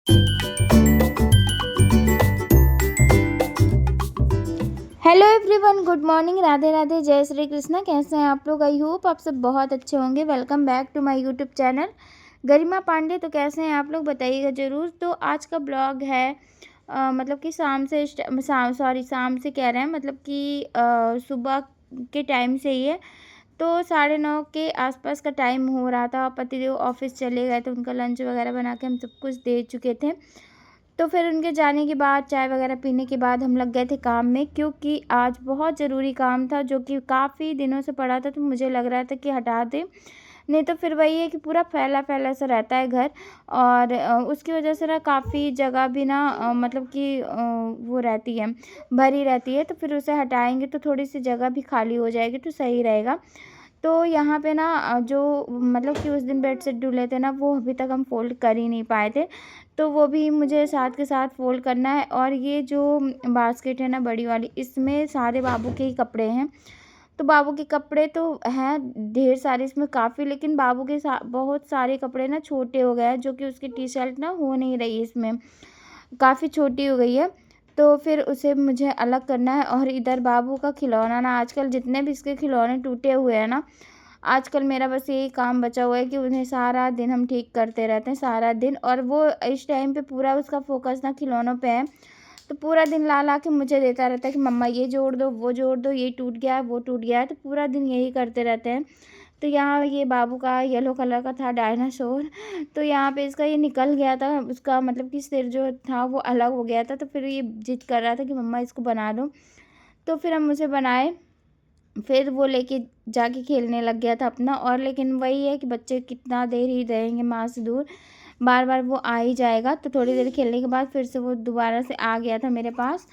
Hello everyone, good morning, Radhe Radhe, जय श्री कृष्णा। कैसे हैं आप लोग? आई होप आप सब बहुत अच्छे होंगे। Welcome back to my YouTube channel Garima Pandey. तो कैसे हैं आप लोग, बताइएगा ज़रूर। तो आज का ब्लॉग है मतलब कि शाम से कह रहे हैं, मतलब कि सुबह के टाइम से ही है। तो 9:30 के आसपास का टाइम हो रहा था। पतिदेव ऑफिस चले गए थे, उनका लंच वगैरह बना के हम सब कुछ दे चुके थे। तो फिर उनके जाने के बाद चाय वगैरह पीने के बाद हम लग गए थे काम में, क्योंकि आज बहुत ज़रूरी काम था जो कि काफ़ी दिनों से पड़ा था। तो मुझे लग रहा था कि हटा दें, नहीं तो फिर वही है कि पूरा फैला-फैला सा रहता है घर। और उसकी वजह से ना काफ़ी जगह भी ना मतलब कि वो रहती है, भरी रहती है। तो फिर उसे हटाएँगे तो थोड़ी-सी जगह भी खाली हो जाएगी, तो सही रहेगा। तो यहाँ पे ना जो मतलब कि उस दिन बेडशीट धुले थे ना, वो अभी तक हम फ़ोल्ड कर ही नहीं पाए थे। तो वो भी मुझे साथ के साथ फ़ोल्ड करना है। और ये जो बास्केट है ना बड़ी वाली, इसमें सारे बाबू के ही कपड़े हैं। तो बाबू के कपड़े तो हैं ढेर सारे इसमें काफ़ी, लेकिन बाबू के बहुत सारे कपड़े ना छोटे हो गए हैं, जो कि उसकी टी-शर्ट ना हो नहीं रही इसमें, काफ़ी छोटी हो गई है। तो फिर उसे मुझे अलग करना है। और इधर बाबू का खिलौना ना, आजकल जितने भी इसके खिलौने टूटे हुए हैं ना, आजकल मेरा बस यही काम बचा हुआ है कि उन्हें सारा दिन हम ठीक करते रहते हैं, सारा दिन। और वो इस टाइम पे पूरा उसका फ़ोकस ना खिलौनों पे है। तो पूरा दिन ला-ला के मुझे देता रहता है कि मम्मा ये जोड़ दो, वो जोड़ दो, ये टूट गया है, वो टूट गया है। तो पूरा दिन यही करते रहते हैं। तो यहाँ ये बाबू का येलो कलर का था डायनासोर। तो यहाँ पे इसका ये निकल गया था, उसका मतलब कि सिर जो था वो अलग हो गया था। तो फिर ये ज़िद कर रहा था कि मम्मा इसको बना दो। तो फिर हम उसे बनाए। फिर वो लेके जाके खेलने लग गया था अपना। और लेकिन वही है कि बच्चे कितना देर ही रहेंगे माँ से दूर, बार-बार वो आ ही जाएगा। तो थोड़ी देर खेलने के बाद फिर से वो दोबारा से आ गया था मेरे पास।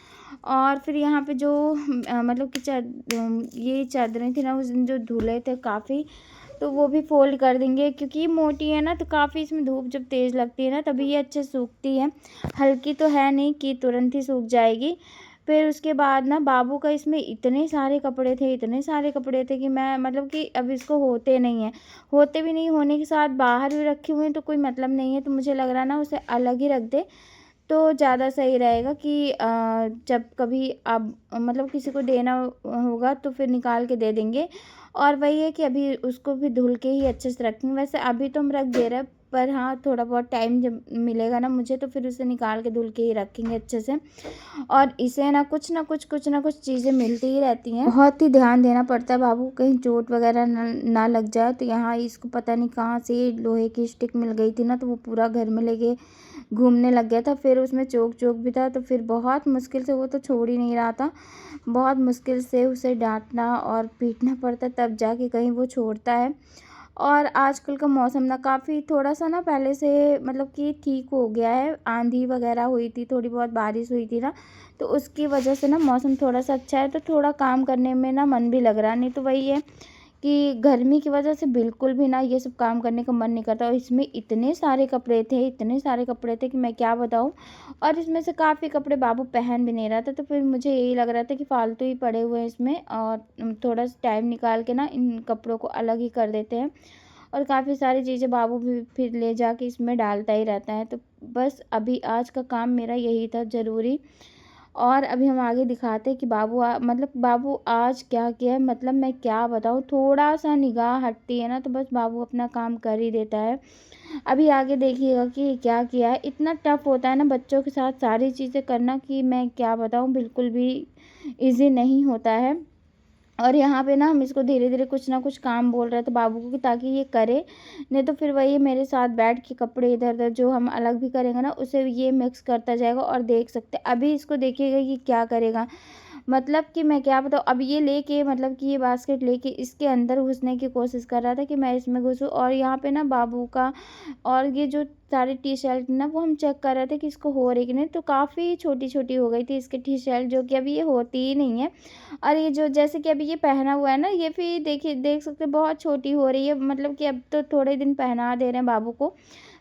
और फिर यहाँ पे जो मतलब कि ये चादरें थी ना, उस दिन जो धुले थे काफ़ी, तो वो भी फ़ोल्ड कर देंगे, क्योंकि ये मोटी है ना, तो काफ़ी इसमें धूप जब तेज़ लगती है ना, तभी ये अच्छे सूखती है। हल्की तो है नहीं कि तुरंत ही सूख जाएगी। फिर उसके बाद ना बाबू का इसमें इतने सारे कपड़े थे, इतने सारे कपड़े थे कि मैं मतलब कि अब इसको होते नहीं हैं। होते भी नहीं होने के साथ बाहर भी रखे हुए हैं, तो कोई मतलब नहीं है। तो मुझे लग रहा है ना उसे अलग ही रख दें, तो ज़्यादा सही रहेगा कि जब कभी अब मतलब किसी को देना होगा तो फिर निकाल के दे देंगे। और वही है कि अभी उसको भी धुल के ही अच्छे से रखेंगे। वैसे अभी तो हम रख दे रहे हैं, पर हाँ, थोड़ा बहुत टाइम जब मिलेगा ना मुझे, तो फिर उसे निकाल के धुल के ही रखेंगे अच्छे से। और इसे ना कुछ ना कुछ चीज़ें मिलती ही रहती हैं। बहुत ही ध्यान देना पड़ता है बाबू को, कहीं चोट वगैरह ना लग जाए। तो यहाँ इसको पता नहीं कहाँ से लोहे की स्टिक मिल गई थी ना, तो वो पूरा घर में लेके घूमने लग गया था। फिर उसमें चोक भी था, तो फिर बहुत मुश्किल से, वो तो छोड़ ही नहीं रहा था, बहुत मुश्किल से उसे डांटना और पीटना पड़ता, तब जाके कहीं वो छोड़ता है। और आजकल का मौसम ना काफ़ी थोड़ा-सा ना पहले से मतलब कि ठीक हो गया है। आंधी वगैरह हुई थी, थोड़ी बहुत बारिश हुई थी ना, तो उसकी वजह से ना मौसम थोड़ा-सा अच्छा है, तो थोड़ा काम करने में ना मन भी लग रहा है। नहीं तो वही है कि गर्मी की वजह से बिल्कुल भी ना ये सब काम करने का मन नहीं करता। और इसमें इतने सारे कपड़े थे, इतने सारे कपड़े थे कि मैं क्या बताऊँ। और इसमें से काफ़ी कपड़े बाबू पहन भी नहीं रहा था, तो फिर मुझे यही लग रहा था कि फालतू ही पड़े हुए हैं इसमें, और थोड़ा सा टाइम निकाल के ना इन कपड़ों को अलग ही कर देते हैं। और काफ़ी सारी चीज़ें बाबू भी फिर ले जाके इसमें डालता ही रहता है। तो बस अभी आज का काम मेरा यही था ज़रूरी। और अभी हम आगे दिखाते हैं कि मतलब बाबू आज क्या किया है, मतलब मैं क्या बताऊँ। थोड़ा-सा निगाह हटती है ना, तो बस बाबू अपना काम कर ही देता है। अभी आगे देखिएगा कि क्या किया है। इतना टफ़ होता है ना बच्चों के साथ सारी चीज़ें करना, कि मैं क्या बताऊँ, बिल्कुल भी ईज़ी नहीं होता है। और यहाँ पे ना हम इसको धीरे-धीरे कुछ ना कुछ काम बोल रहे थे बाबू को, कि ताकि ये करे, नहीं तो फिर वही मेरे साथ बैठ के कपड़े इधर-उधर जो हम अलग भी करेंगे ना, उसे ये मिक्स करता जाएगा। और देख सकते हैं अभी इसको, देखिएगा ये क्या करेगा। मतलब कि मैं क्या बताऊँ, अब ये लेके मतलब कि ये बास्केट लेके इसके अंदर घुसने की कोशिश कर रहा था कि मैं इसमें घुसूँ। और यहाँ पे ना बाबू का और ये जो सारी टी-शर्ट ना, वो हम चेक कर रहे थे कि इसको हो रही कि नहीं, तो काफ़ी छोटी-छोटी हो गई थी इसकी टी-शर्ट, जो कि अभी ये होती ही नहीं है। और ये जो जैसे कि अभी ये पहना हुआ है ना, ये फिर देखिए देख सकते हैं बहुत छोटी हो रही है। मतलब कि अब तो थोड़े दिन पहना दे रहे हैं बाबू को,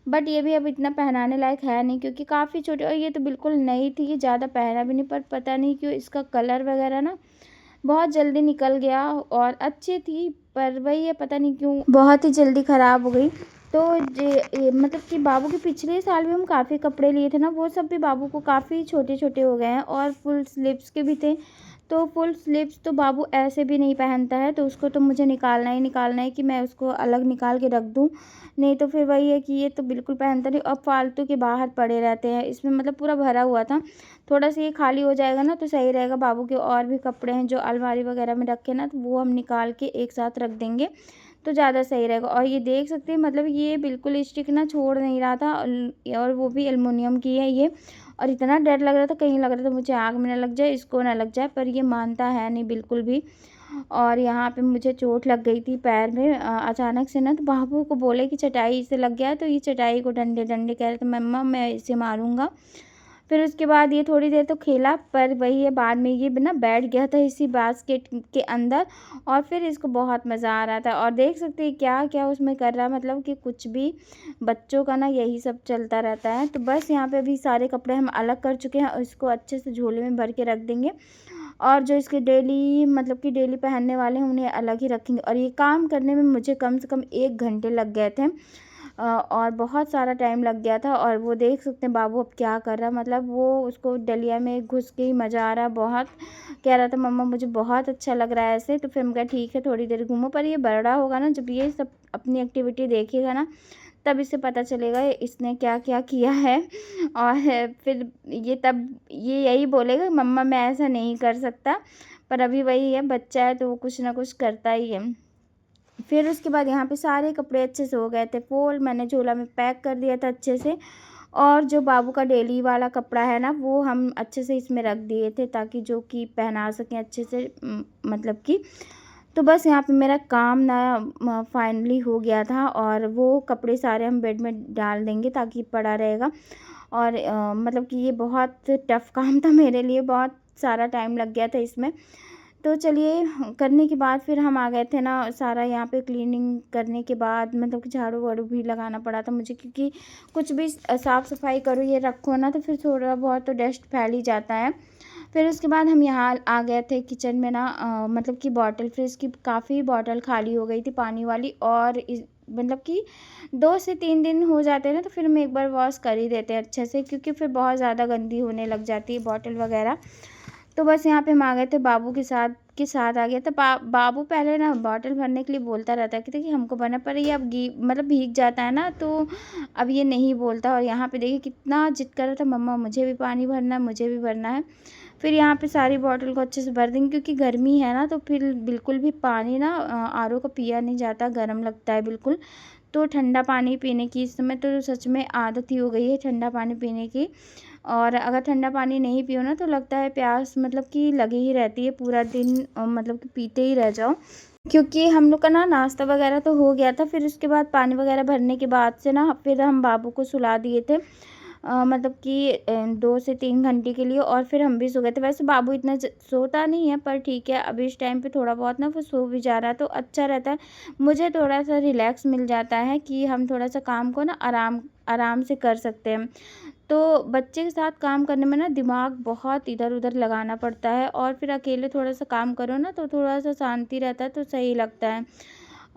बट ये भी अब इतना पहनाने लायक है नहीं, क्योंकि काफ़ी छोटी। और ये तो बिल्कुल नई थी, ये ज़्यादा पहना भी नहीं, पर पता नहीं क्यों इसका कलर वगैरह ना बहुत जल्दी निकल गया। और अच्छी थी, पर वही है, पता नहीं क्यों बहुत ही जल्दी ख़राब हो गई। तो मतलब कि बाबू के पिछले साल भी हम काफ़ी कपड़े लिए थे ना, वो सब भी बाबू को काफ़ी छोटे-छोटे हो गए हैं और फुल स्लीव्स के भी थे। तो फुल स्लीव्स तो बाबू ऐसे भी नहीं पहनता है, तो उसको तो मुझे निकालना ही निकालना है कि मैं उसको अलग निकाल के रख दूँ। नहीं तो फिर वही है कि ये तो बिल्कुल पहनता नहीं और फालतू के बाहर पड़े रहते हैं। इसमें मतलब पूरा भरा हुआ था, थोड़ा-सा ये खाली हो जाएगा ना तो सही रहेगा। बाबू के और भी कपड़े हैं जो अलमारी वगैरह में रखे ना, तो वो हम निकाल के एक साथ रख देंगे, तो ज़्यादा सही रहेगा। और ये देख सकते हैं मतलब ये बिल्कुल स्टिक ना छोड़ नहीं रहा था और वो भी एल्युमिनियम की है ये। और इतना डर लग रहा था, कहीं लग रहा था मुझे आग में ना लग जाए, इसको ना लग जाए, पर ये मानता है नहीं बिल्कुल भी। और यहाँ पे मुझे चोट लग गई थी पैर में अचानक से ना, तो बाबू को बोले कि चटाई से लग गया है, तो ये चटाई को डंडे-डंडे कह रहे थे, मम्मा मैं इसे मारूँगा। फिर उसके बाद ये थोड़ी देर तो खेला, पर वही है बाद में ये ना बैठ गया था इसी बास्केट के अंदर और फिर इसको बहुत मज़ा आ रहा था। और देख सकते हैं क्या-क्या उसमें कर रहा है, मतलब कि कुछ भी बच्चों का ना यही सब चलता रहता है। तो बस यहाँ पे अभी सारे कपड़े हम अलग कर चुके हैं और इसको अच्छे से झोले में भर के रख देंगे और जो इसके डेली मतलब कि डेली पहनने वाले हैं उन्हें अलग ही रखेंगे। और ये काम करने में मुझे कम से कम 1 घंटे लग गए थे और बहुत सारा टाइम लग गया था। और वो देख सकते हैं बाबू अब क्या कर रहा है, मतलब वो उसको डलिया में घुस के ही मज़ा आ रहा है बहुत। कह रहा था मम्मा मुझे बहुत अच्छा लग रहा है ऐसे, तो फिर मैं कहा ठीक है थोड़ी देर घूमो। पर ये बड़ा होगा ना, जब ये सब अपनी एक्टिविटी देखेगा ना, तब इसे पता चलेगा इसने क्या-क्या किया है। और फिर ये तब ये यही बोलेगा मम्मा मैं ऐसा नहीं कर सकता। पर अभी वही है, बच्चा है तो वो कुछ ना कुछ करता ही है। फिर उसके बाद यहाँ पे सारे कपड़े अच्छे से हो गए थे फोल्ड, मैंने झोला में पैक कर दिया था अच्छे से। और जो बाबू का डेली वाला कपड़ा है ना, वो हम अच्छे से इसमें रख दिए थे ताकि जो कि पहना सकें अच्छे से मतलब कि। तो बस यहाँ पे मेरा काम ना फाइनली हो गया था और वो कपड़े सारे हम बेड में डाल देंगे ताकि पड़ा रहेगा। और मतलब कि ये बहुत टफ़ काम था मेरे लिए, बहुत सारा टाइम लग गया था इसमें। तो चलिए करने के बाद फिर हम आ गए थे ना, सारा यहाँ पे क्लीनिंग करने के बाद मतलब कि झाड़ू-वाड़ू भी लगाना पड़ा था मुझे, क्योंकि कुछ भी साफ़-सफ़ाई करो ये रखो ना, तो फिर थोड़ा बहुत तो डस्ट फैल ही जाता है। फिर उसके बाद हम यहाँ आ गए थे किचन में ना, मतलब कि बॉटल फ्रिज की काफ़ी बॉटल खाली हो गई थी पानी वाली। और मतलब कि 2 से 3 दिन हो जाते हैं ना, तो फिर हम एक बार वॉश कर ही देते हैं अच्छे से, क्योंकि फिर बहुत ज़्यादा गंदी होने लग जाती है बॉटल वगैरह। तो बस यहाँ पे हम आ गए थे, बाबू के साथ आ गया था। बाबू पहले ना बॉटल भरने के लिए बोलता रहता है कि हमको भरना, पर ये अब मतलब भीग जाता है ना, तो अब ये नहीं बोलता। और यहाँ पे देखिए कितना जिद कर रहा था, मम्मा मुझे भी पानी भरना है, मुझे भी भरना है। फिर यहाँ पे सारी बॉटल को अच्छे से भर देंगे, क्योंकि गर्मी है ना, तो फिर बिल्कुल भी पानी ना आरओ का पिया नहीं जाता, गर्म लगता है बिल्कुल। तो ठंडा पानी पीने की इस समय तो सच में आदत ही हो गई है ठंडा पानी पीने की। और अगर ठंडा पानी नहीं पियो ना, तो लगता है प्यास मतलब कि लगी ही रहती है पूरा दिन, मतलब कि पीते ही रह जाओ। क्योंकि हम लोग का ना नाश्ता वगैरह तो हो गया था, फिर उसके बाद पानी वगैरह भरने के बाद से ना फिर हम बाबू को सुला दिए थे, मतलब कि 2 से 3 घंटे के लिए। और फिर हम भी सो गए थे। वैसे बाबू इतना सोता नहीं है, पर ठीक है अभी इस टाइम पे थोड़ा बहुत ना वो सो भी जा रहा है, तो अच्छा रहता है। मुझे थोड़ा सा रिलैक्स मिल जाता है कि हम थोड़ा सा काम को ना आराम आराम से कर सकते हैं। तो बच्चे के साथ काम करने में ना दिमाग बहुत इधर उधर लगाना पड़ता है, और फिर अकेले थोड़ा सा काम करो ना, तो थोड़ा सा शांति रहता है, तो सही लगता है।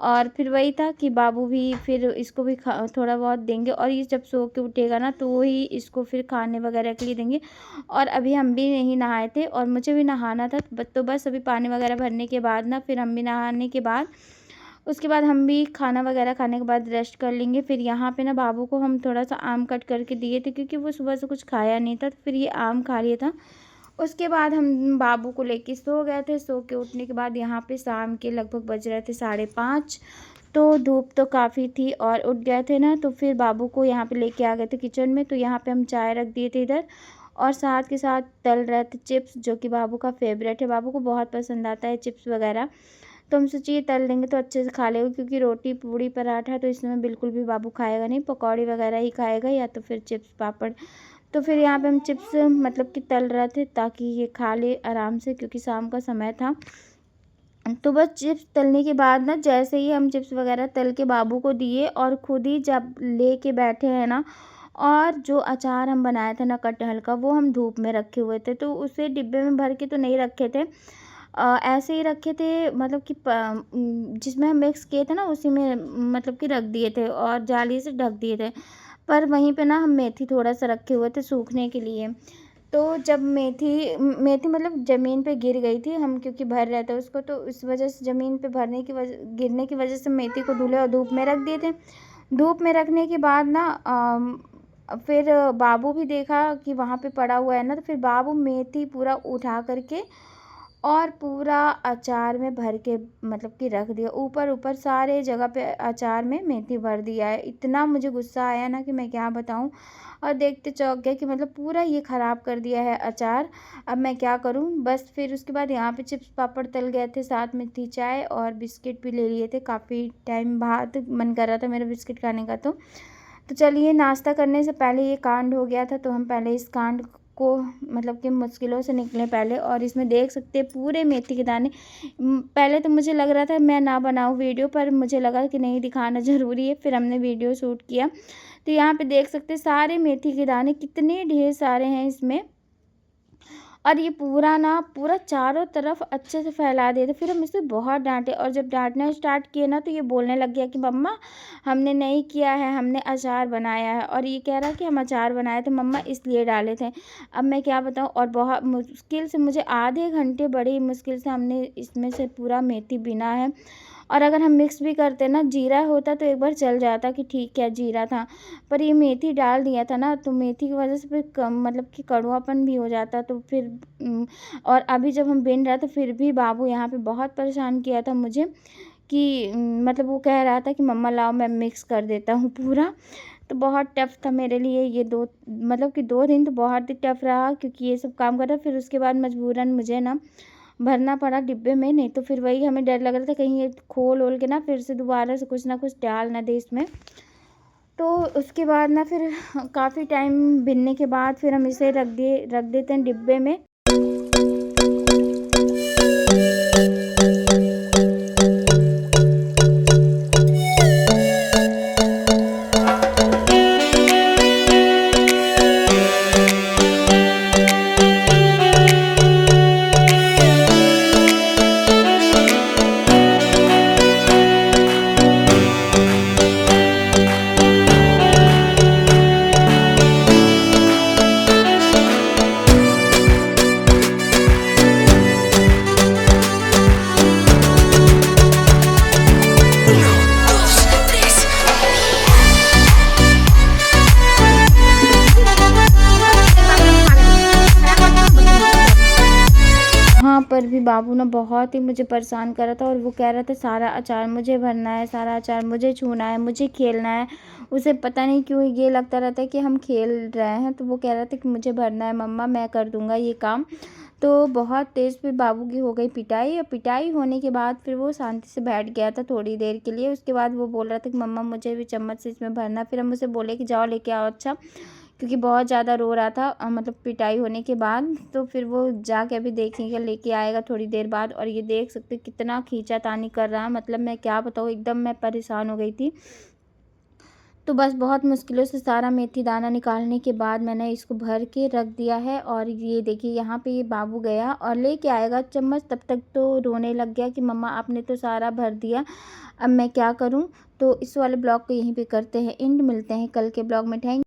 और फिर वही था कि बाबू भी फिर इसको भी थोड़ा बहुत देंगे, और ये जब सो के उठेगा ना, तो ही इसको फिर खाने वगैरह के लिए देंगे। और अभी हम भी नहीं नहाए थे और मुझे भी नहाना था, तो बस अभी पानी वगैरह भरने के बाद ना फिर हम भी नहाने के बाद उसके बाद हम भी खाना वगैरह खाने के बाद रेस्ट कर लेंगे। फिर यहाँ पे ना बाबू को हम थोड़ा सा आम कट करके दिए थे, क्योंकि वो सुबह से कुछ खाया नहीं था, तो फिर ये आम खा लिया था। उसके बाद हम बाबू को लेके सो गए थे। सो के उठने के बाद यहाँ पे शाम के लगभग बज रहे थे 5:30, तो धूप तो काफ़ी थी और उठ गए थे ना, तो फिर बाबू को यहाँ पे लेके आ गए थे किचन में। तो यहाँ पे हम चाय रख दिए थे इधर, और साथ के साथ तल रहे थे चिप्स, जो कि बाबू का फेवरेट है, बाबू को बहुत पसंद आता है चिप्स वगैरह। तो हम सोचिए तल देंगे तो अच्छे से खा लेगा, क्योंकि रोटी पूड़ी पराठा तो इसमें बिल्कुल भी बाबू खाएगा नहीं, पकौड़ी वगैरह ही खाएगा या तो फिर चिप्स पापड़। तो फिर यहाँ पे हम चिप्स मतलब कि तल रहे थे ताकि ये खा ले आराम से, क्योंकि शाम का समय था। तो बस चिप्स तलने के बाद ना, जैसे ही हम चिप्स वगैरह तल के बाबू को दिए और खुद ही जब लेके बैठे हैं ना, और जो अचार हम बनाया था ना कटहल का, वो हम धूप में रखे हुए थे, तो उसे डिब्बे में भर के तो नहीं रखे थे, ऐसे ही रखे थे, मतलब कि जिसमें हम मिक्स किए थे ना उसी में मतलब कि रख दिए थे और जाली से ढक दिए थे। पर वहीं पे ना हम मेथी थोड़ा-सा रखे हुए थे सूखने के लिए। तो जब मेथी मतलब ज़मीन पे गिर गई थी, हम क्योंकि भर रहे थे उसको, तो इस वजह से ज़मीन पे गिरने की वजह से मेथी को धुले और धूप में रख दिए थे। धूप में रखने के बाद ना फिर बाबू भी देखा कि वहाँ पे पड़ा हुआ है ना, तो फिर बाबू मेथी पूरा उठा कर के और पूरा अचार में भर के मतलब कि रख दिया। ऊपर-ऊपर सारे जगह पे अचार में मेथी भर दिया है। इतना मुझे गुस्सा आया ना कि मैं क्या बताऊँ, और देखते चौंक गए कि मतलब पूरा ये ख़राब कर दिया है अचार। अब मैं क्या करूँ? बस फिर उसके बाद यहाँ पे चिप्स पापड़ तल गए थे, साथ में थी चाय और बिस्किट भी ले लिए थे। काफ़ी टाइम बाद मन कर रहा था मेरा बिस्किट खाने का तो चलिए नाश्ता करने से पहले ये कांड हो गया था, तो हम पहले इस कांड को मतलब कि मुश्किलों से निकले पहले। और इसमें देख सकते हैं पूरे मेथी के दाने। पहले तो मुझे लग रहा था मैं ना बनाऊँ वीडियो, पर मुझे लगा कि नहीं, दिखाना ज़रूरी है, फिर हमने वीडियो शूट किया। तो यहाँ पे देख सकते हैं सारे मेथी के दाने कितने ढेर सारे हैं इसमें, और ये पूरा चारों तरफ अच्छे से फैला दिए थे। फिर हम इसे बहुत डाँटे, और जब डाँटना स्टार्ट किए ना तो ये बोलने लग गया कि मम्मा हमने नहीं किया है, हमने अचार बनाया है। और ये कह रहा कि हम अचार बनाए थे मम्मा, इसलिए डाले थे। अब मैं क्या बताऊँ, और बहुत मुश्किल से मुझे आधे घंटे, बड़ी मुश्किल से हमने इसमें से पूरा मेथी बिना है। और अगर हम मिक्स भी करते ना, जीरा होता तो एक बार चल जाता कि ठीक है जीरा था, पर ये मेथी डाल दिया था ना, तो मेथी की वजह से फिर कम मतलब कि कड़वापन भी हो जाता। तो फिर और अभी जब हम बिन रहे तो फिर भी बाबू यहाँ पे बहुत परेशान किया था मुझे कि मतलब वो कह रहा था कि मम्मा लाओ मैं मिक्स कर देता हूँ पूरा। तो बहुत टफ़ था मेरे लिए ये 2 मतलब कि 2 दिन तो बहुत ही टफ़ रहा, क्योंकि ये सब काम करा। फिर उसके बाद मजबूरन मुझे ना भरना पड़ा डिब्बे में, नहीं तो फिर वही हमें डर लग रहा था कहीं ये खोल-वोल के ना फिर से दोबारा से कुछ ना कुछ डाल ना दे इसमें। तो उसके बाद ना फिर काफ़ी टाइम भिनने के बाद फिर हम इसे रख देते हैं डिब्बे में। वहाँ पर भी बाबू ना बहुत ही मुझे परेशान कर रहा था, और वो कह रहा था सारा अचार मुझे भरना है, सारा अचार मुझे छूना है, मुझे खेलना है। उसे पता नहीं क्यों ये लगता रहता है कि हम खेल रहे हैं, तो वो कह रहा था कि मुझे भरना है मम्मा, मैं कर दूँगा ये काम। तो बहुत तेज़ फिर बाबू की हो गई पिटाई, और पिटाई होने के बाद फिर वो शांति से बैठ गया था थोड़ी देर के लिए। उसके बाद वो बोल रहा था कि मम्मा मुझे भी चम्मच से इसमें भरना है। फिर हम उसे बोले कि जाओ लेके आओ, अच्छा, क्योंकि बहुत ज़्यादा रो रहा था मतलब पिटाई होने के बाद। तो फिर वो जाके अभी देखेंगे, लेके आएगा थोड़ी देर बाद। और ये देख सकते कितना खींचातानी कर रहा है, मतलब मैं क्या बताऊँ, एकदम मैं परेशान हो गई थी। तो बस बहुत मुश्किलों से सारा मेथी दाना निकालने के बाद मैंने इसको भर के रख दिया है। और ये देखिए यहाँ पे ये बाबू गया और लेके आएगा चम्मच, तब तक तो रोने लग गया कि मम्मा आपने तो सारा भर दिया, अब मैं क्या करूँ। तो इस वाले ब्लॉग को यहीं पे करते हैं एंड, मिलते हैं कल के ब्लॉग में। थैंक